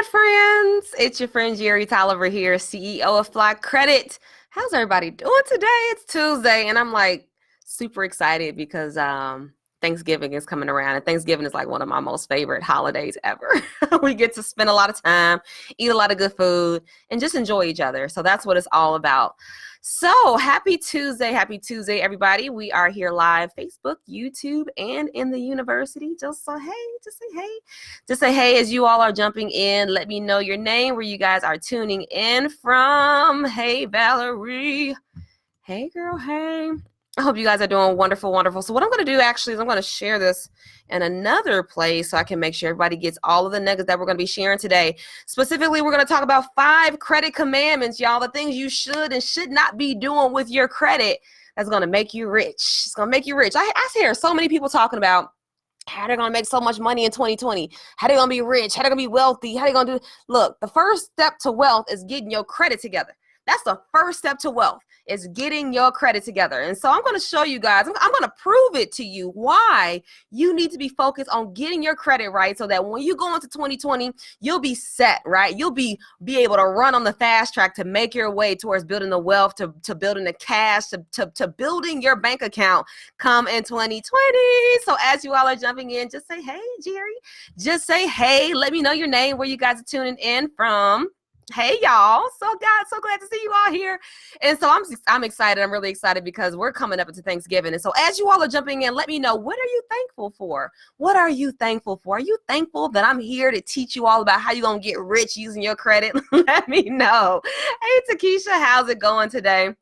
friends. It's your friend Jerry Tolliver here, CEO of Fly Credit. How's everybody doing today? It's Tuesday, and I'm like super excited because Thanksgiving is coming around, and Thanksgiving is like one of my most favorite holidays ever. We get to spend a lot of time, eat a lot of good food, and just enjoy each other. So that's what it's all about. So happy Tuesday, everybody. We are here live, Facebook, YouTube, and in the university. Just say hey as you all are jumping in. Let me know your name, where you guys are tuning in from. Hey, Valerie. Hey, girl, hey. I hope you guys are doing wonderful. So what I'm going to do actually is I'm going to share this in another place so I can make sure everybody gets all of the nuggets that we're going to be sharing today. Specifically, we're going to talk about 5 credit commandments, y'all, the things you should and should not be doing with your credit that's going to make you rich. It's going to make you rich. I hear so many people talking about how they're going to make so much money in 2020, how they're going to be rich, how they're going to be wealthy, how they're going to do. Look, the first step to wealth is getting your credit together. That's the first step to wealth, is getting your credit together. And so I'm going to show you guys, I'm going to prove it to you why you need to be focused on getting your credit right so that when you go into 2020, you'll be set, right? You'll be able to run on the fast track to make your way towards building the wealth, to building the cash, to building your bank account come in 2020. So as you all are jumping in, just say, hey, Jerry. Just say, hey, let me know your name, where you guys are tuning in from. Hey, y'all. So glad to see you all here. And so I'm excited. I'm really excited because we're coming up into Thanksgiving. And so as you all are jumping in, let me know, what are you thankful for? What are you thankful for? Are you thankful that I'm here to teach you all about how you're going to get rich using your credit? Let me know. Hey, Takesha, how's it going today?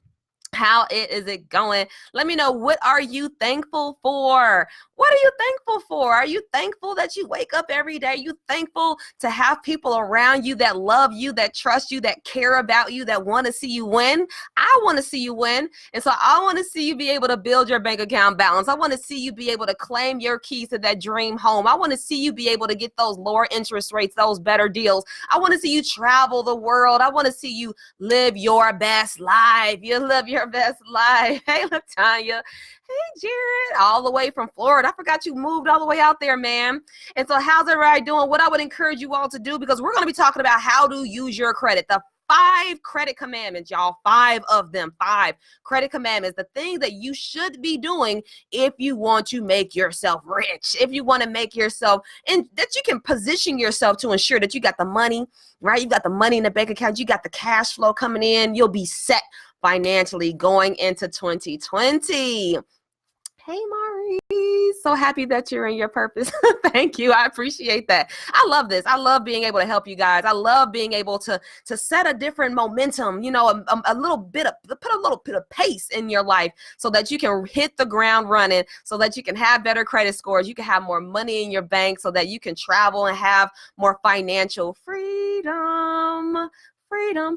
How is it going? Let me know, what are you thankful for? What are you thankful for? Are you thankful that you wake up every day? Are you thankful to have people around you that love you, that trust you, that care about you, that want to see you win? I want to see you win. And so I want to see you be able to build your bank account balance. I want to see you be able to claim your keys to that dream home. I want to see you be able to get those lower interest rates, those better deals. I want to see you travel the world. I want to see you live your best life. You live your best life. Hey, Latanya. Hey, Jared, all the way from Florida. I forgot you moved all the way out there, man. And so how's everybody doing? What I would encourage you all to do, because we're going to be talking about how to use your credit, the 5 credit commandments, y'all, 5 of them, 5 credit commandments, the things that you should be doing if you want to make yourself rich, if you want to make yourself, and that you can position yourself to ensure that you got the money, right? You got the money in the bank account, you got the cash flow coming in, you'll be set financially going into 2020. Hey, Mari. So happy that you're in your purpose. Thank you. I appreciate that. I love this. I love being able to help you guys. I love being able to set a different momentum, you know, a little bit of, put a little bit of pace in your life so that you can hit the ground running, so that you can have better credit scores. You can have more money in your bank so that you can travel and have more financial freedom. Freedom.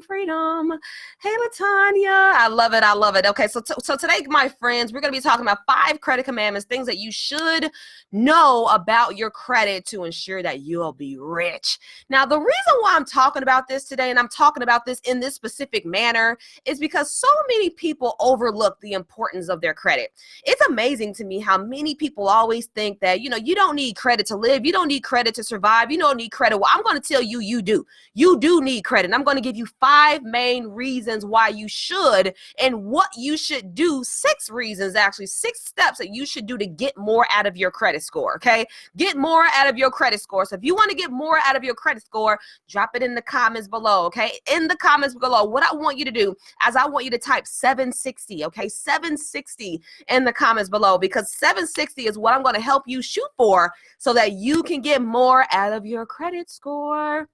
Hey, Latanya. I love it. Okay, so today, my friends, we're going to be talking about 5 credit commandments, things that you should know about your credit to ensure that you'll be rich. Now, the reason why I'm talking about this today, and I'm talking about this in this specific manner, is because so many people overlook the importance of their credit. It's amazing to me how many people always think that, you know, you don't need credit to live. You don't need credit to survive. You don't need credit. Well, I'm going to tell you, you do. You do need credit. And I'm going to give you 5 main reasons why you should, and what you should do. 6 reasons, actually 6 steps that you should do to get more out of your credit score. Okay, get more out of your credit score. So if you want to get more out of your credit score, drop it in the comments below. Okay, in the comments below, what I want you to do is I want you to type 760. Okay, 760 in the comments below, because 760 is what I'm going to help you shoot for so that you can get more out of your credit score.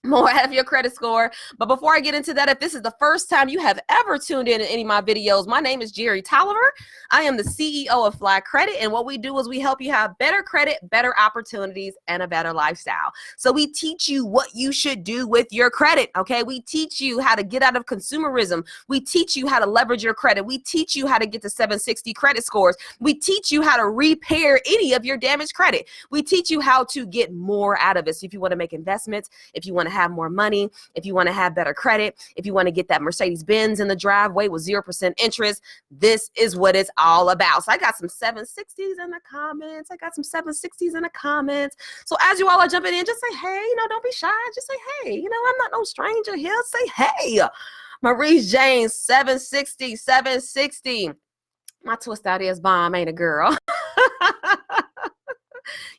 More out of your credit score. But before I get into that, if this is the first time you have ever tuned in any of my videos, my name is Jerry Tolliver. I am the CEO of Fly Credit, and what we do is we help you have better credit, better opportunities, and a better lifestyle. So we teach you what you should do with your credit, okay? We teach you how to get out of consumerism. We teach you how to leverage your credit. We teach you how to get to 760 credit scores. We teach you how to repair any of your damaged credit. We teach you how to get more out of it. So if you want to make investments, if you want to have more money, if you want to have better credit, if you want to get that Mercedes Benz in the driveway with 0% interest, this is what it's all about. So I got some 760s in the comments. So as you all are jumping in, just say, hey, don't be shy. Just say, hey, I'm not no stranger here. Say, hey. Maurice James, 760. My twist out is bomb, ain't a girl.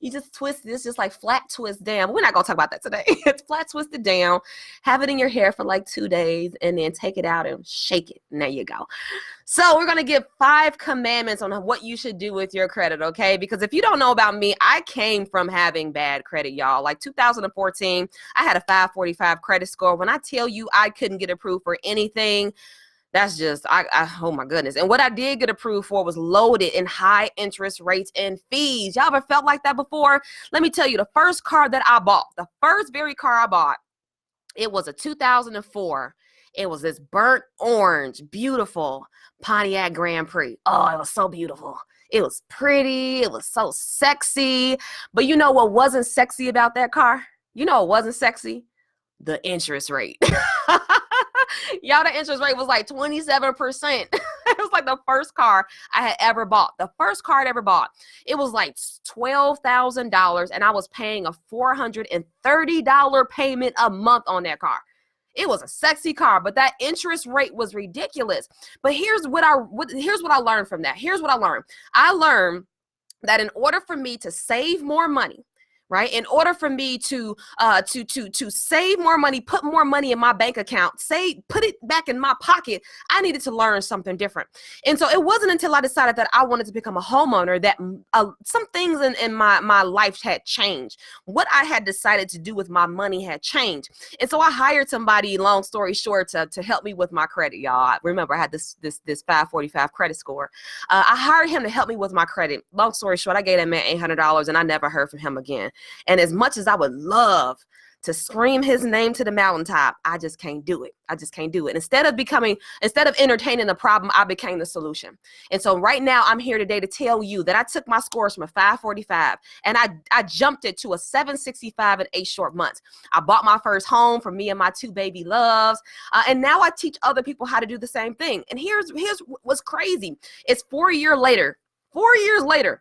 You just twist this, just like flat twist down. We're not going to talk about that today. It's flat twisted down. Have it in your hair for like 2 days and then take it out and shake it. And there you go. So we're going to give 5 commandments on what you should do with your credit, okay? Because if you don't know about me, I came from having bad credit, y'all. Like 2014, I had a 545 credit score. When I tell you I couldn't get approved for anything, that's just, oh my goodness. And what I did get approved for was loaded in high interest rates and fees. Y'all ever felt like that before? Let me tell you, the first car that I bought, the first very car I bought, it was a 2004. It was this burnt orange, beautiful Pontiac Grand Prix. Oh, it was so beautiful. It was pretty. It was so sexy. But you know what wasn't sexy about that car? You know what wasn't sexy? The interest rate. Y'all, the interest rate was like 27%. It was like the first car I had ever bought. The first car I'd ever bought. It was like $12,000 and I was paying a $430 payment a month on that car. It was a sexy car, but that interest rate was ridiculous. But here's what I learned from that. Here's what I learned. I learned that in order for me to save more money, right? In order for me to save more money, put more money in my bank account, put it back in my pocket, I needed to learn something different. And so it wasn't until I decided that I wanted to become a homeowner that some things in my life had changed. What I had decided to do with my money had changed. And so I hired somebody, long story short, to help me with my credit, y'all. Remember, I had this 545 credit score. I hired him to help me with my credit. Long story short, I gave that man $800 and I never heard from him again. And as much as I would love to scream his name to the mountaintop, I just can't do it. Instead of entertaining the problem, I became the solution. And so right now I'm here today to tell you that I took my scores from a 545 and I jumped it to a 765 in 8 short months. I bought my first home for me and my 2 baby loves. And now I teach other people how to do the same thing. And here's what's crazy. It's 4 years later. 4 years later.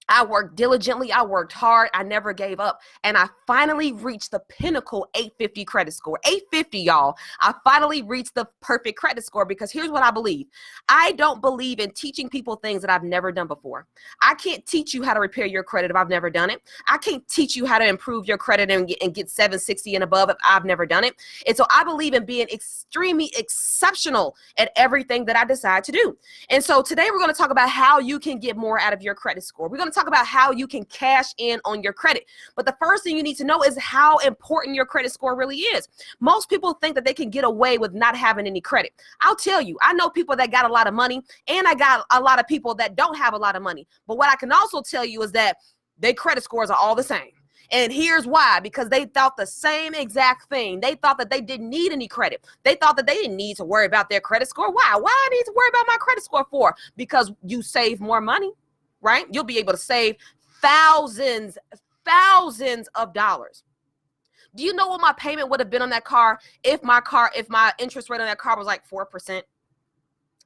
I worked diligently. I worked hard. I never gave up. And I finally reached the pinnacle 850 credit score. 850, y'all. I finally reached the perfect credit score because here's what I believe. I don't believe in teaching people things that I've never done before. I can't teach you how to repair your credit if I've never done it. I can't teach you how to improve your credit and get 760 and above if I've never done it. And so I believe in being extremely exceptional at everything that I decide to do. And so today we're going to talk about how you can get more out of your credit score. We're going to talk about how you can cash in on your credit. But the first thing you need to know is how important your credit score really is. Most people think that they can get away with not having any credit. I'll tell you, I know people that got a lot of money and I got a lot of people that don't have a lot of money. But what I can also tell you is that their credit scores are all the same. And here's why, because they thought the same exact thing. They thought that they didn't need any credit. They thought that they didn't need to worry about their credit score. Why? Why I need to worry about my credit score for? Because you save more money. Right? You'll be able to save thousands of dollars. Do you know what my payment would have been on that car if my interest rate on that car was like 4%?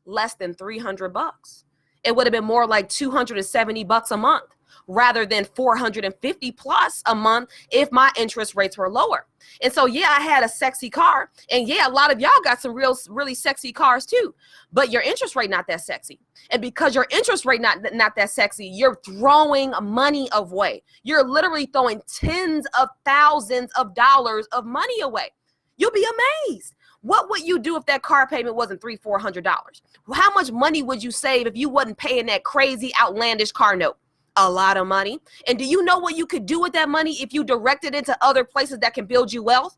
Less than $300. It would have been more like $270 a month rather than $450 plus a month if my interest rates were lower. And so, yeah, I had a sexy car. And yeah, a lot of y'all got some really sexy cars too. But your interest rate not that sexy. And because your interest rate not that sexy, you're throwing money away. You're literally throwing tens of thousands of dollars of money away. You'll be amazed. What would you do if that car payment wasn't $300-400? How much money would you save if you wasn't paying that crazy, outlandish car note? A lot of money. And do you know what you could do with that money if you direct it into other places that can build you wealth?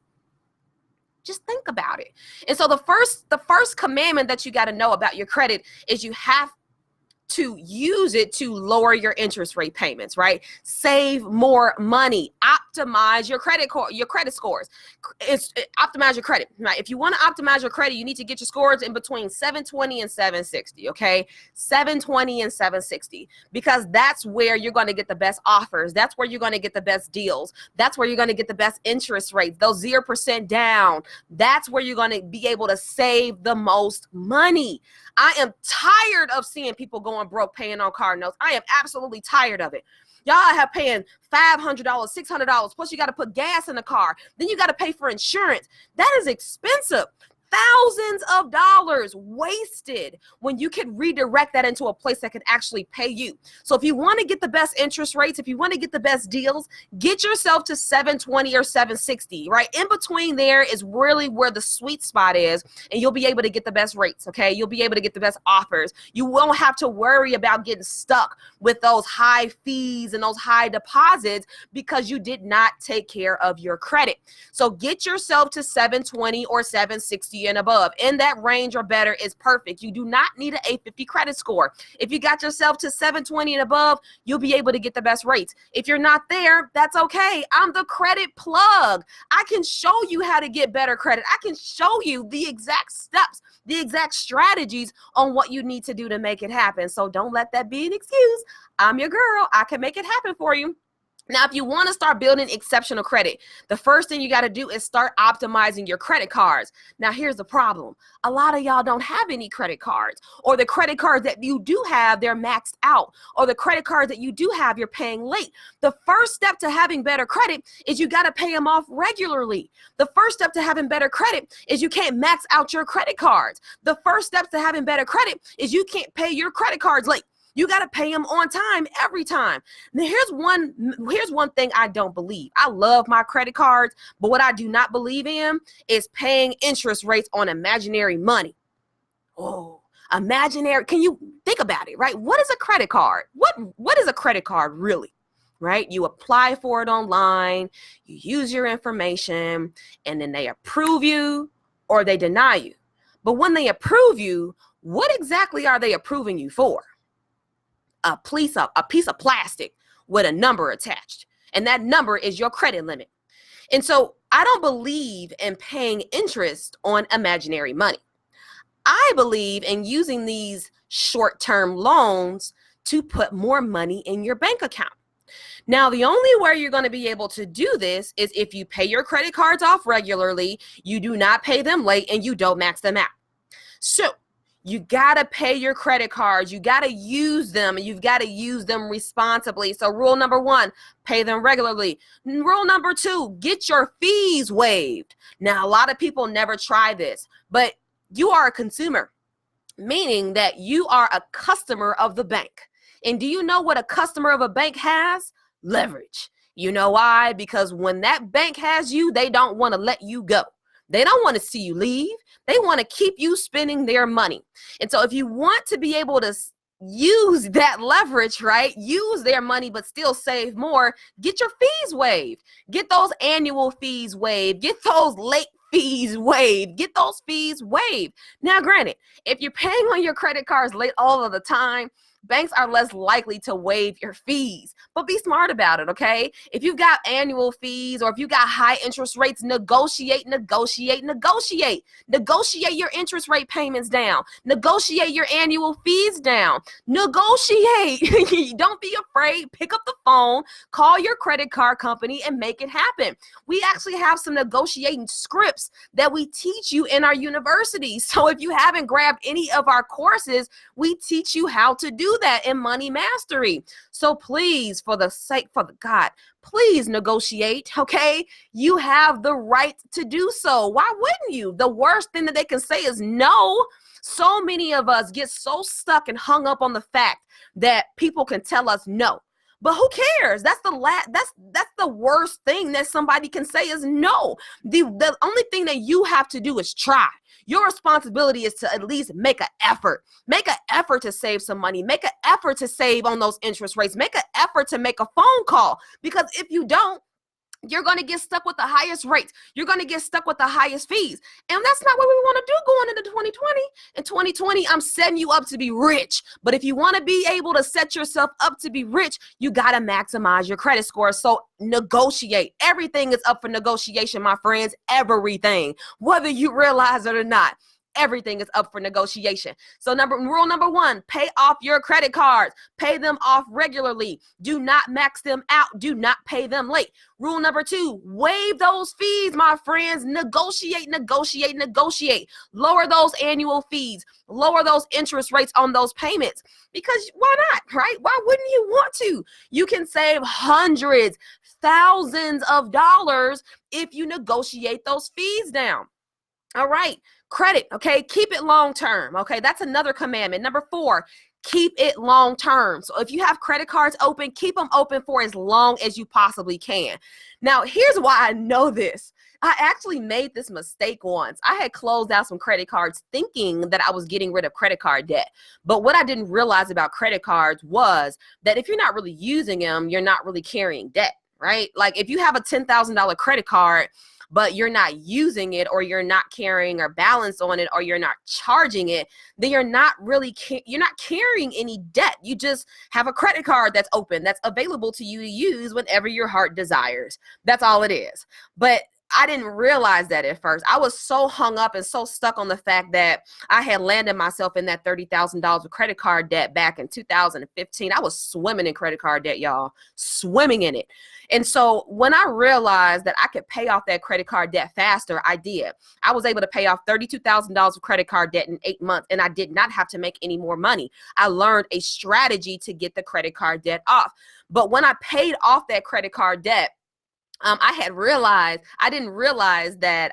Just think about it. And so the first commandment that you got to know about your credit is you have to use it to lower your interest rate payments, right? Save more money, optimize your credit scores. Optimize your credit, right? If you want to optimize your credit, you need to get your scores in between 720 and 760, okay? 720 and 760, because that's where you're going to get the best offers. That's where you're going to get the best deals. That's where you're going to get the best interest rates, those 0% down. That's where you're going to be able to save the most money. I am tired of seeing people going broke paying on car notes. I am absolutely tired of it. Y'all have paying $500, $600, plus you got to put gas in the car. Then you got to pay for insurance. That is expensive. Thousands of dollars wasted when you can redirect that into a place that can actually pay you. So if you want to get the best interest rates, if you want to get the best deals, get yourself to 720 or 760, right? In between there is really where the sweet spot is, and you'll be able to get the best rates, okay? You'll be able to get the best offers. You won't have to worry about getting stuck with those high fees and those high deposits because you did not take care of your credit. So get yourself to 720 or 760 and above. In that range or better is perfect. You do not need an 850 credit score. If you got yourself to 720 and above, you'll be able to get the best rates. If you're not there, that's okay. I'm the credit plug. I can show you how to get better credit. I can show you the exact steps, the exact strategies on what you need to do to make it happen. So don't let that be an excuse. I'm your girl. I can make it happen for you. Now, if you want to start building exceptional credit, the first thing you got to do is start optimizing your credit cards. Now, here's the problem. A lot of y'all don't have any credit cards, or the credit cards that you do have, they're maxed out, or the credit cards that you do have, you're paying late. The first step to having better credit is you got to pay them off regularly. The first step to having better credit is you can't max out your credit cards. The first step to having better credit is you can't pay your credit cards late. You got to pay them on time every time. Now, here's one thing I don't believe. I love my credit cards, but what I do not believe in is paying interest rates on imaginary money. Oh, imaginary. Can you think about it, right? What is a credit card? What is a credit card really? Right? You apply for it online, you use your information, and then they approve you or they deny you. But when they approve you, what exactly are they approving you for? A piece of plastic with a number attached. And that number is your credit limit. And so I don't believe in paying interest on imaginary money. I believe in using these short-term loans to put more money in your bank account. Now, the only way you're going to be able to do this is if you pay your credit cards off regularly, you do not pay them late, and you don't max them out. So you got to pay your credit cards. You got to use them, and you've got to use them responsibly. So rule number 1, pay them regularly. Rule number 2, get your fees waived. Now, a lot of people never try this, but you are a consumer, meaning that you are a customer of the bank. And do you know what a customer of a bank has? Leverage. You know why? Because when that bank has you, they don't want to let you go. They don't want to see you leave. They want to keep you spending their money. And so if you want to be able to use that leverage, right, use their money, but still save more, get your fees waived. Get those annual fees waived. Get those late fees waived. Get those fees waived. Now, granted, if you're paying on your credit cards late all of the time, banks are less likely to waive your fees, but be smart about it, okay? If you've got annual fees or if you got high interest rates, negotiate your interest rate payments down. Negotiate your annual fees down. Negotiate. Don't be afraid. Pick up the phone, call your credit card company, and make it happen. We actually have some negotiating scripts that we teach you in our university. So if you haven't grabbed any of our courses, we teach you how to do that in Money Mastery. So please, for God, please negotiate, okay? You have the right to do so. Why wouldn't you? The worst thing that they can say is no. So many of us get so stuck and hung up on the fact that people can tell us no. But who cares? That's the worst thing that somebody can say is no. The only thing that you have to do is try. Your responsibility is to at least make an effort. Make an effort to save some money. Make an effort to save on those interest rates. Make an effort to make a phone call. Because if you don't, you're going to get stuck with the highest rates. You're going to get stuck with the highest fees. And that's not what we want to do going into 2020. In 2020, I'm setting you up to be rich. But if you want to be able to set yourself up to be rich, you got to maximize your credit score. So negotiate. Everything is up for negotiation, my friends. Everything, whether you realize it or not. Everything is up for negotiation. So rule number 1, pay off your credit cards. Pay them off regularly. Do not max them out. Do not pay them late. Rule number 2, waive those fees, my friends. Negotiate, negotiate, negotiate. Lower those annual fees. Lower those interest rates on those payments. Because why not, right? Why wouldn't you want to? You can save hundreds, thousands of dollars if you negotiate those fees down. All right. Credit, okay? Keep it long term, okay? That's another commandment. Number 4, keep it long term. So if you have credit cards open, keep them open for as long as you possibly can. Now, here's why I know this. I actually made this mistake once. I had closed out some credit cards thinking that I was getting rid of credit card debt. But what I didn't realize about credit cards was that if you're not really using them, you're not really carrying debt, right? Like if you have a $10,000 credit card, but you're not using it, or you're not carrying a balance on it, or you're not charging it, then you're not really, you're not carrying any debt. You just have a credit card that's open, that's available to you to use whenever your heart desires. That's all it is. But I didn't realize that at first. I was so hung up and so stuck on the fact that I had landed myself in that $30,000 of credit card debt back in 2015. I was swimming in credit card debt, y'all, swimming in it. And so when I realized that I could pay off that credit card debt faster, I did. I was able to pay off $32,000 of credit card debt in 8 months, and I did not have to make any more money. I learned a strategy to get the credit card debt off. But when I paid off that credit card debt, I didn't realize that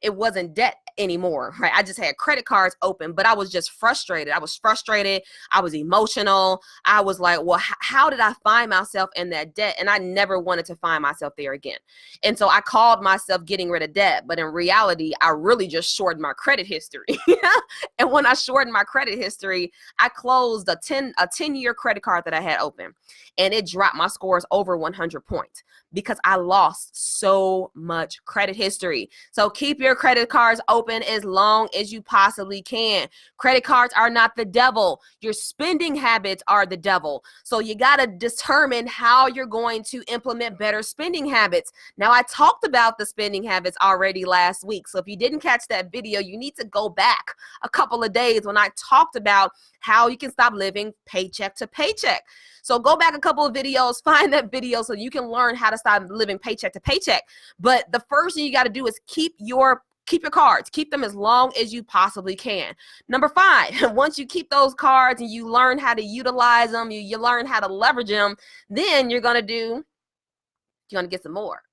it wasn't debt anymore, right? I just had credit cards open, but I was just frustrated. I was frustrated. I was emotional. I was like, well, how did I find myself in that debt? And I never wanted to find myself there again. And so I called myself getting rid of debt, but in reality, I really just shortened my credit history. And when I shortened my credit history, I closed a 10-year credit card that I had open, and it dropped my scores over 100 points because I lost so much credit history. So keep your credit cards open as long as you possibly can. Credit cards are not the devil. Your spending habits are the devil. So you got to determine how you're going to implement better spending habits. Now, I talked about the spending habits already last week. So if you didn't catch that video, you need to go back a couple of days when I talked about how you can stop living paycheck to paycheck. So go back a couple of videos, find that video so you can learn how to stop living paycheck to paycheck. But the first thing you got to do is keep your cards. Keep them as long as you possibly can. Number 5, once you keep those cards and you learn how to utilize them, you learn how to leverage them, then you're going to get some more.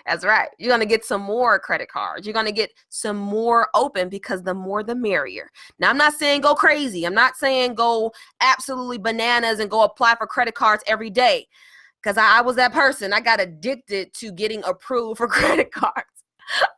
That's right. You're going to get some more credit cards. You're going to get some more open, because the more the merrier. Now, I'm not saying go crazy. I'm not saying go absolutely bananas and go apply for credit cards every day, because I was that person. I got addicted to getting approved for credit cards.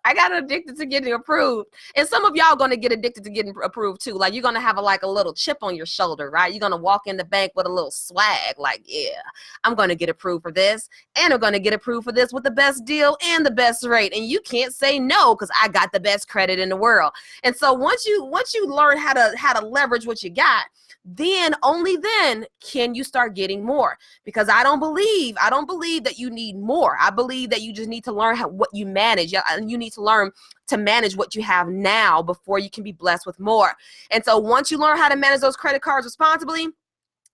I got addicted to getting approved. And some of y'all going to get addicted to getting approved too. Like, you're going to have a little chip on your shoulder, right? You're going to walk in the bank with a little swag. Like, yeah, I'm going to get approved for this, and I'm going to get approved for this with the best deal and the best rate. And you can't say no, because I got the best credit in the world. And so once you learn how to leverage what you got, then only then can you start getting more. Because I don't believe that you need more. I believe that you just need to learn what you manage. You need to learn to manage what you have now before you can be blessed with more. And so once you learn how to manage those credit cards responsibly,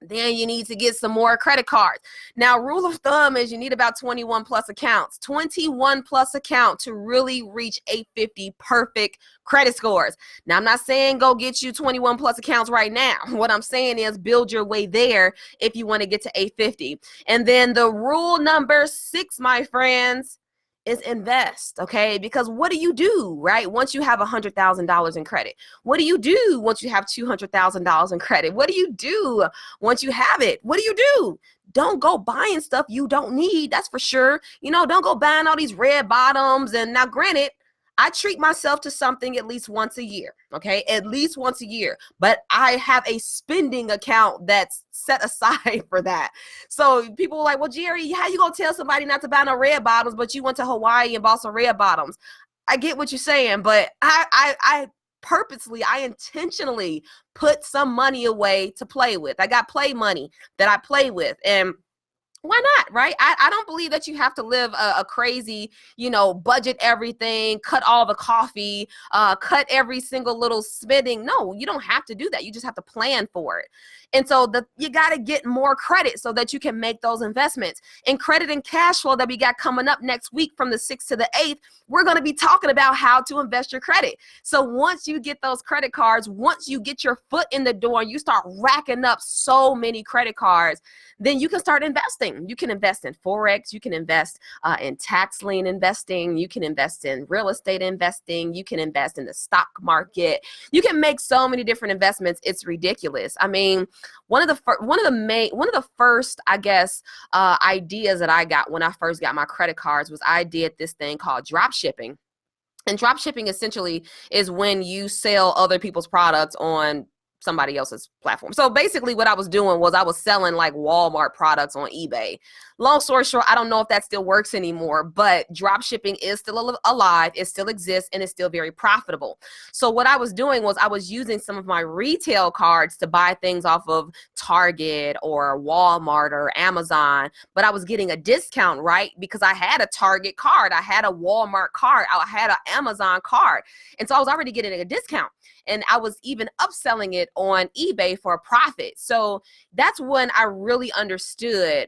then you need to get some more credit cards. Now, rule of thumb is you need about 21 plus accounts. 21 plus account to really reach 850 perfect credit scores. Now, I'm not saying go get you 21 plus accounts right now. What I'm saying is build your way there if you want to get to 850. And then the rule number 6, my friends, is invest, okay? Because what do you do, right? Once you have $100,000 in credit, what do you do once you have $200,000 in credit? What do you do once you have it? What do you do? Don't go buying stuff you don't need. That's for sure. Don't go buying all these red bottoms. And now, granted, I treat myself to something at least once a year, okay? At least once a year. But I have a spending account that's set aside for that. So people are like, well, Jerry, how you gonna tell somebody not to buy no red bottoms, but you went to Hawaii and bought some red bottoms? I get what you're saying, but I purposely, I intentionally put some money away to play with. I got play money that I play with. And why not, right? I don't believe that you have to live a crazy, budget everything, cut all the coffee, cut every single little spending. No, you don't have to do that. You just have to plan for it. And so you got to get more credit so that you can make those investments. And credit and cash flow that we got coming up next week from the 6th to the 8th, we're going to be talking about how to invest your credit. So once you get those credit cards, once you get your foot in the door and you start racking up so many credit cards, then you can start investing. You can invest in Forex. You can invest in tax lien investing. You can invest in real estate investing. You can invest in the stock market. You can make so many different investments. It's ridiculous. I mean, one of the first, I guess, ideas that I got when I first got my credit cards was I did this thing called drop shipping. And drop shipping essentially is when you sell other people's products on somebody else's platform. So basically what I was doing was I was selling like Walmart products on eBay. Long story short, I don't know if that still works anymore, but drop shipping is still alive. It still exists and it's still very profitable. So what I was doing was I was using some of my retail cards to buy things off of Target or Walmart or Amazon, but I was getting a discount, right? Because I had a Target card, I had a Walmart card, I had an Amazon card. And so I was already getting a discount. And I was even upselling it on eBay for a profit. So that's when I really understood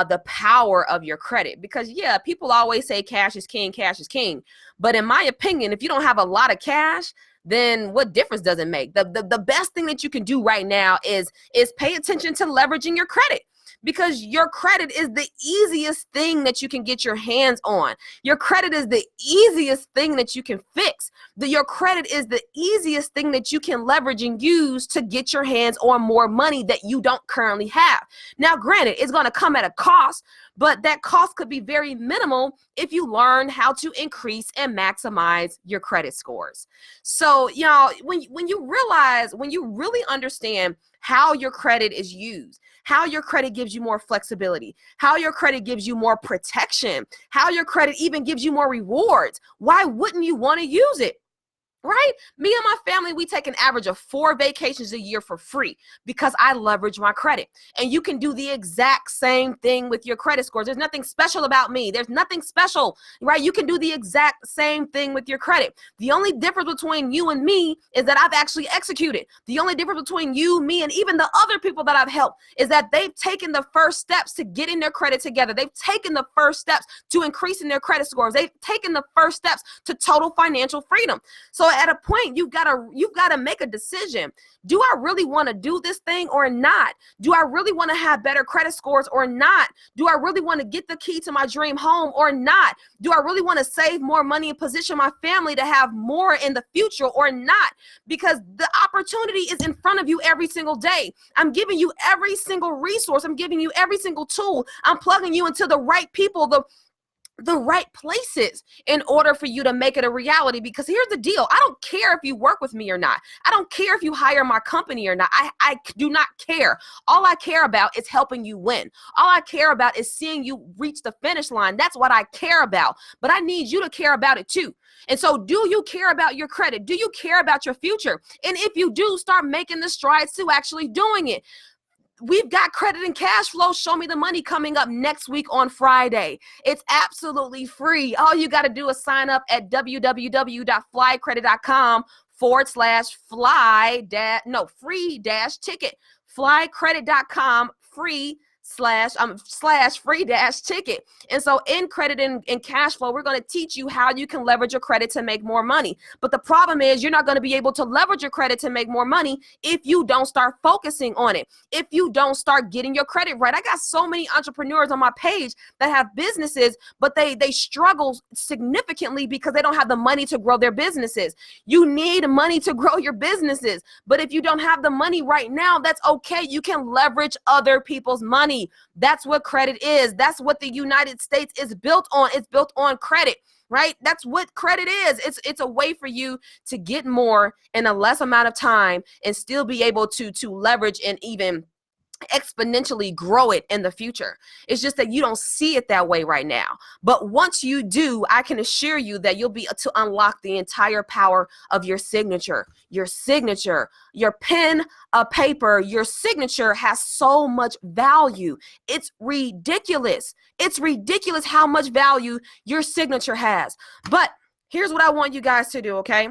the power of your credit. Because yeah, people always say cash is king, cash is king. But in my opinion, if you don't have a lot of cash, then what difference does it make? The best thing that you can do right now is pay attention to leveraging your credit. Because your credit is the easiest thing that you can get your hands on. Your credit is the easiest thing that you can fix. Your credit is the easiest thing that you can leverage and use to get your hands on more money that you don't currently have. Now, granted, it's going to come at a cost, but that cost could be very minimal if you learn how to increase and maximize your credit scores. So, when you really understand how your credit is used, how your credit gives you more flexibility, how your credit gives you more protection, how your credit even gives you more rewards, why wouldn't you want to use it? Right? Me and my family, we take an average of 4 vacations a year for free because I leverage my credit. And you can do the exact same thing with your credit scores. There's nothing special about me. There's nothing special, right? You can do the exact same thing with your credit. The only difference between you and me is that I've actually executed. The only difference between you, me, and even the other people that I've helped is that they've taken the first steps to getting their credit together. They've taken the first steps to increasing their credit scores. They've taken the first steps to total financial freedom. So at a point, you've got to make a decision. Do I really want to do this thing or not? Do I really want to have better credit scores or not? Do I really want to get the key to my dream home or not? Do I really want to save more money and position my family to have more in the future or not? Because the opportunity is in front of you every single day. I'm giving you every single resource. I'm giving you every single tool. I'm plugging you into the right people, the right places in order for you to make it a reality. Because here's the deal. I don't care if you work with me or not. I don't care if you hire my company or not. I do not care. All I care about is helping you win. All I care about is seeing you reach the finish line. That's what I care about. But I need you to care about it too. And so do you care about your credit? Do you care about your future? And if you do, start making the strides to actually doing it. We've got credit and cash flow. Show me the money coming up next week on Friday. It's absolutely free. All you got to do is sign up at www.flycredit.com/free-ticket. Flycredit.com /free-ticket. And so in credit and cash flow, we're going to teach you how you can leverage your credit to make more money. But the problem is you're not going to be able to leverage your credit to make more money if you don't start focusing on it. If you don't start getting your credit right. I got so many entrepreneurs on my page that have businesses, but they struggle significantly because they don't have the money to grow their businesses. You need money to grow your businesses. But if you don't have the money right now, that's okay. You can leverage other people's money. That's what credit is. That's what the United States is built on. It's built on credit. right? That's what credit is. It's a way for you to get more in a less amount of time and still be able to leverage and even exponentially grow it in the future. It's just that you don't see it that way right now. But once you do, I can assure you that you'll be to unlock the entire power of your signature. Your pen, a paper, your signature has so much value. It's ridiculous. It's ridiculous how much value your signature has. But here's what I want you guys to do, okay?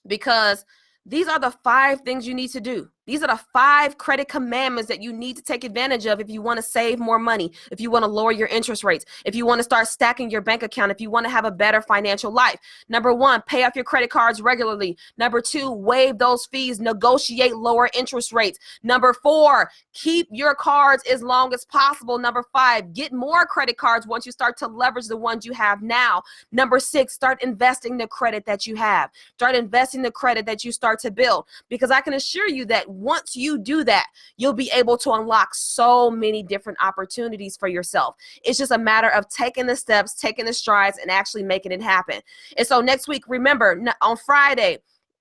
Because these are the 5 things you need to do. These are the 5 credit commandments that you need to take advantage of if you want to save more money, if you want to lower your interest rates, if you want to start stacking your bank account, if you want to have a better financial life. Number 1, pay off your credit cards regularly. Number 2, waive those fees, negotiate lower interest rates. Number 4, keep your cards as long as possible. Number 5, get more credit cards once you start to leverage the ones you have now. Number 6, start investing the credit that you have. Start investing the credit that you start to build, because I can assure you that once you do that, you'll be able to unlock so many different opportunities for yourself. It's just a matter of taking the steps, taking the strides, and actually making it happen. And so next week, remember, on Friday,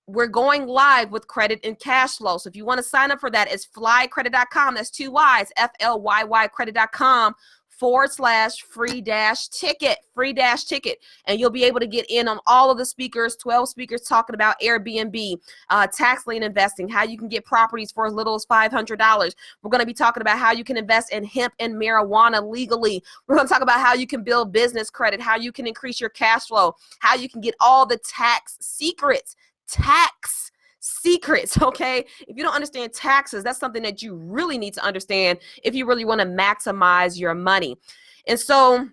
we're going live with credit and cash flow. So if you want to sign up for that, it's flycredit.com. That's 2 Y's, FLYY credit.com/free-ticket. And you'll be able to get in on all of the speakers, 12 speakers talking about Airbnb, tax lien investing, how you can get properties for as little as $500. We're going to be talking about how you can invest in hemp and marijuana legally. We're going to talk about how you can build business credit, how you can increase your cash flow, how you can get all the tax secrets, okay? If you don't understand taxes, that's something that you really need to understand if you really want to maximize your money. And so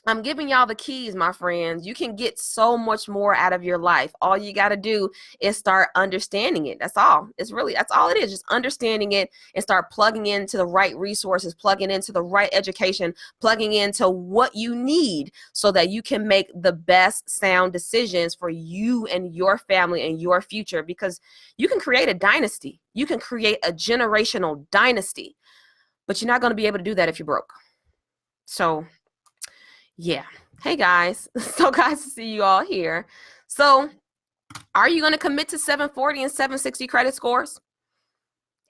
I'm giving y'all the keys, my friends. You can get so much more out of your life. All you got to do is start understanding it. That's all. That's all it is. Just understanding it and start plugging into the right resources, plugging into the right education, plugging into what you need so that you can make the best sound decisions for you and your family and your future, because you can create a dynasty. You can create a generational dynasty, but you're not going to be able to do that if you're broke. So yeah. Hey guys. So guys, to see you all here. So are you going to commit to 740 and 760 credit scores?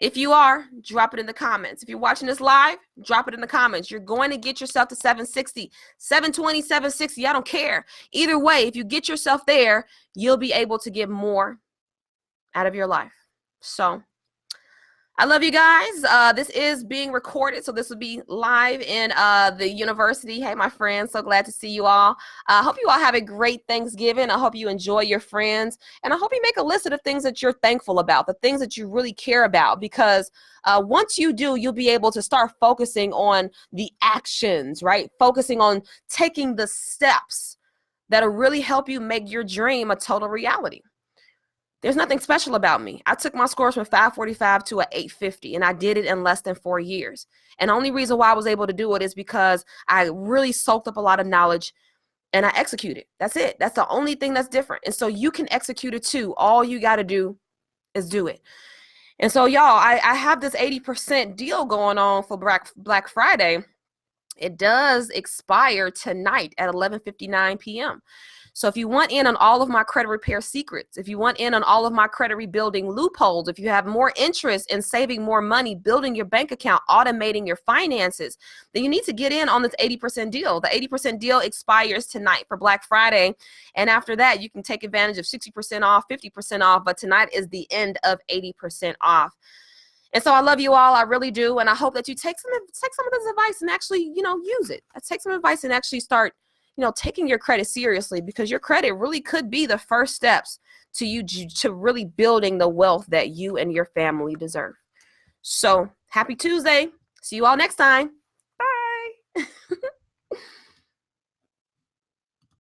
If you are, drop it in the comments. If you're watching this live, drop it in the comments. You're going to get yourself to 760, 720, 760. I don't care. Either way, if you get yourself there, you'll be able to get more out of your life. So I love you guys. This is being recorded, so this will be live in the university. Hey, my friends, so glad to see you all. I hope you all have a great Thanksgiving. I hope you enjoy your friends, and I hope you make a list of the things that you're thankful about, the things that you really care about, because once you do, you'll be able to start focusing on the actions, right? Focusing on taking the steps that'll really help you make your dream a total reality. There's nothing special about me. I took my scores from 545 to an 850, and I did it in less than 4 years. And the only reason why I was able to do it is because I really soaked up a lot of knowledge and I executed. That's it. That's the only thing that's different. And so you can execute it too. All you got to do is do it. And so y'all, I have this 80% deal going on for Black Friday. It does expire tonight at 11:59 p.m. So if you want in on all of my credit repair secrets, if you want in on all of my credit rebuilding loopholes, if you have more interest in saving more money, building your bank account, automating your finances, then you need to get in on this 80% deal. The 80% deal expires tonight for Black Friday. And after that, you can take advantage of 60% off, 50% off. But tonight is the end of 80% off. And so I love you all. I really do. And I hope that you take some of this advice and actually, use it. Take some advice and actually start taking your credit seriously, because your credit really could be the first steps to you to really building the wealth that you and your family deserve. So happy Tuesday. See you all next time. Bye.